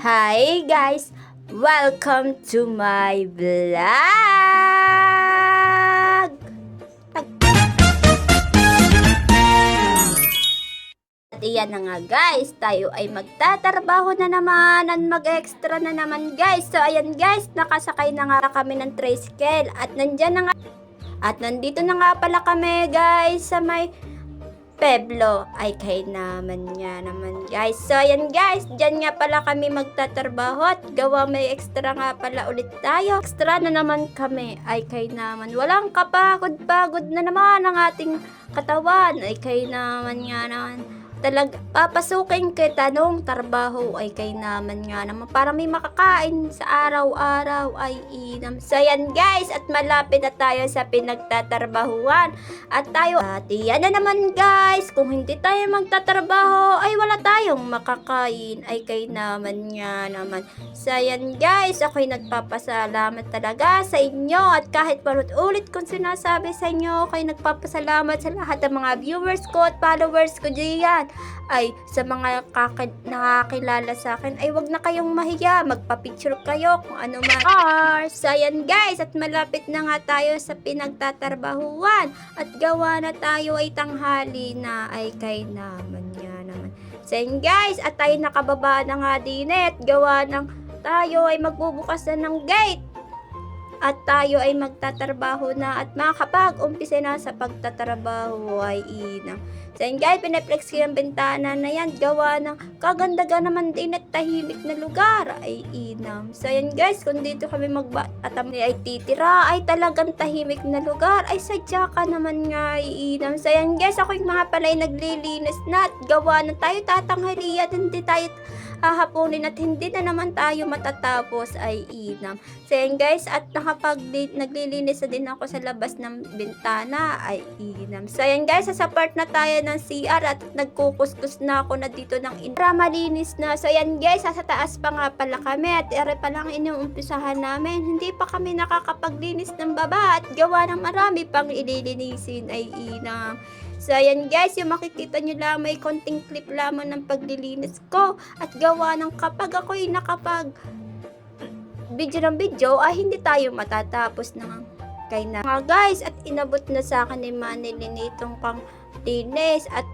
Hi guys! Welcome to my vlog! At iyan na nga guys, tayo ay magtatrabaho na naman at mag-extra na naman guys. So ayan guys, nakasakay na nga kami ng tricycle at nandito na nga pala kami guys sa may Pueblo. Ay kay naman nga naman guys. So ayan guys, dyan nga pala kami magtatrabaho at gawa may extra nga pala ulit tayo. Extra na naman kami. Ay kay naman. Walang kapagod-pagod na naman ang ating katawan. Ay kay naman nga naman. Papasukin kita nung trabaho ay kay naman nga naman para may makakain sa araw-araw ay inam. So yan guys, at malapit na tayo sa pinagtatrabahuan at yan na naman guys, kung hindi tayo magtatrabaho ay wala tayong makakain ay kay naman nga naman. So yan guys, ako'y nagpapasalamat talaga sa inyo at kahit ulit kong sinasabi sa inyo, ako'y nagpapasalamat sa lahat ng mga viewers ko at followers ko diyan. Ay sa mga nakakilala sa akin ay wag na kayong mahiya, magpa-picture kayo kung ano man. So ayan guys, at malapit na nga tayo sa pinagtatrabahuan at gawa na tayo ay tanghali na ay kay naman nga naman. So ayan guys, at tayo nakababa na nga din at gawa ng tayo ay magbubukas na ng gate at tayo ay magtatrabaho na at makakapag-umpisa na sa pagtatrabaho ay inang. So yun guys, pinaplex ko yung bintana na yan, gawa ng kaganda naman din at tahimik na lugar ay inam. So yun guys, kung dito kami ay titira ay talagang tahimik na lugar ay sadya ka naman nga ay inam. So yun guys, ako yung mga palay naglilinis na at gawa na tayo tatanghalian, hindi tayo hahaponin at hindi na naman tayo matatapos ay inam. So yan guys, at naglilinis na din ako sa labas ng bintana ay inam. So yan guys, sa part na tayo ng CR at nagkukuskus na ako na dito ng para malinis na. So yan guys, sa taas pa nga pala kami at ere pa lang inuumpisahan namin. Hindi pa kami nakakapaglinis ng baba at gawa ng marami pang ililinisin ay inam. So ayan guys, yung makikita nyo lang may konting clip lamang ng paglilinis ko at gawa ng kapag ako'y video ng video ay hindi tayo matatapos ng kay na mga guys. At inabot na sa akin ni Manilyn itong pang linis at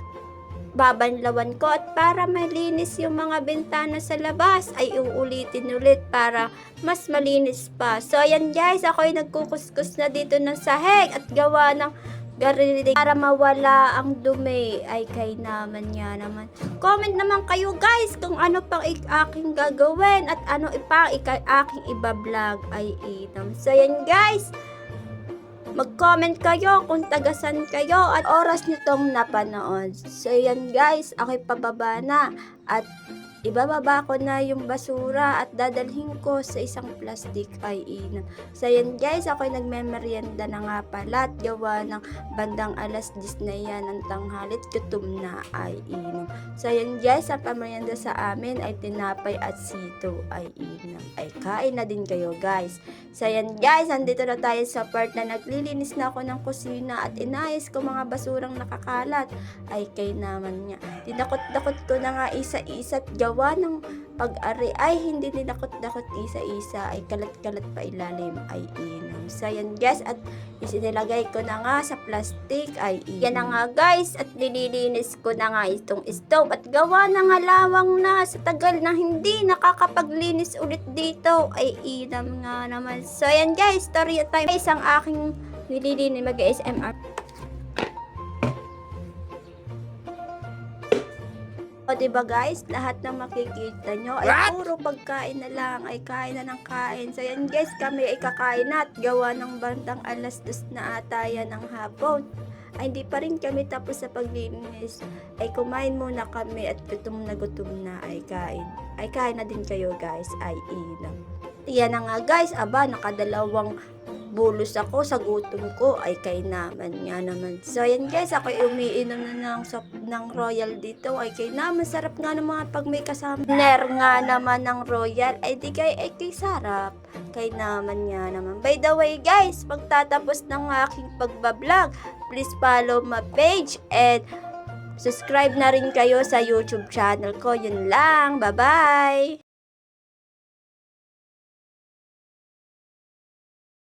babanlawan ko at para malinis yung mga bintana sa labas ay uulitin ulit para mas malinis pa. So ayan guys, ako'y nagkukuskus na dito ng sahig at gawa ng para mawala ang dumi ay kay naman nga naman. Comment naman kayo guys kung ano pang aking gagawin at ano pang aking iba-vlog ay inam. So yan guys, mag-comment kayo kung tagasan kayo at oras nyo tong napanood. So yan guys, ako'y pababa na at ibababa ko na yung basura at dadalhin ko sa isang plastic ay inam. So yan guys, ako'y nagmemeryenda na nga pala at gawa ng bandang alas 10 na yan ng tanghalit, gutom na ay inam. So yan guys, ang pamerienda sa amin ay tinapay at sito ay inam. Ay kain na din kayo guys. So yan guys, andito na tayo sa part na naglilinis na ako ng kusina at inayos ko mga basurang nakakalat ay kay naman niya. Dinakot-dakot ko na nga isa-isa at gawa ng pag-ari ay hindi dinakot-dakot isa-isa ay kalat-kalat pa ilalim ay inam. So yan guys, at isinilagay ko na nga sa plastic ay inam. Yan na nga guys, at nililinis ko na nga itong stove at gawa na nga lawang na sa tagal na hindi nakakapaglinis ulit dito ay inam nga naman. So yan guys, story time guys ang aking nililinis mag-ASMR. O diba guys, lahat ng makikita nyo ay puro pagkain na lang, ay kain na ng kain. So yan guys, kami ay kakain na at gawa ng bandang alas 2 na ata yan ng hapon. Ay hindi pa rin kami tapos sa paglinis. Ay kumain muna kami at gutom na ay kain. Ay kain na din kayo guys, ay inam. Yan na nga guys, nakadalawang bulos ako sa gutom ko ay kay naman nga naman. So yan guys, ako umiinom na ng Royal dito ay kay naman. Sarap nga naman pag may kasama nga naman ng Royal ay di kay sarap kay naman nga naman. By the way guys, pagtatapos ng aking pagbablog, please follow my page and subscribe na rin kayo sa YouTube channel ko. Yun lang, bye bye.